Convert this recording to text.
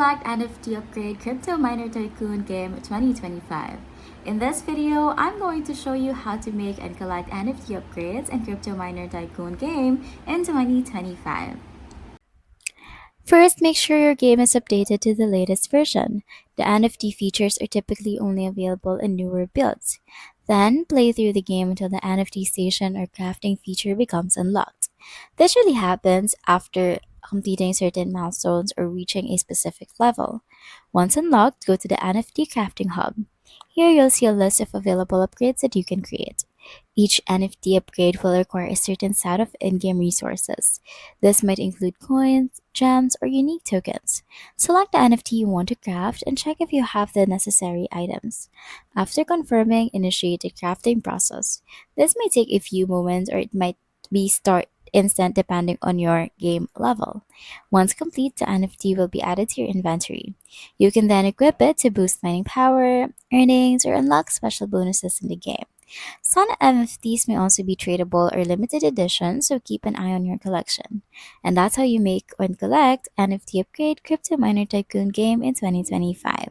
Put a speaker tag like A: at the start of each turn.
A: collect NFT upgrade Crypto Miner Tycoon game 2025. In this video, I'm going to show you how to make and collect NFT upgrades in Crypto Miner Tycoon game in 2025. First, make sure your game is updated to the latest version. The NFT features are typically only available in newer builds. Then, play through the game until the NFT station or crafting feature becomes unlocked. This usually happens after completing certain milestones or reaching a specific level. Once unlocked, go to the NFT crafting hub. Here you'll see a list of available upgrades that you can create. Each NFT upgrade will require a certain set of in-game resources. This might include coins, gems, or unique tokens. Select the NFT you want to craft and check if you have the necessary items. After confirming, initiate the crafting process. This may take a few moments or it might be start instant depending on your game level. Once complete, the NFT will be added to your inventory. You can then equip it to boost mining power, earnings, or unlock special bonuses in the game. Some NFTs may also be tradable or limited edition, so keep an eye on your collection. And that's how you make and collect NFT upgrade Crypto Miner Tycoon game in 2025.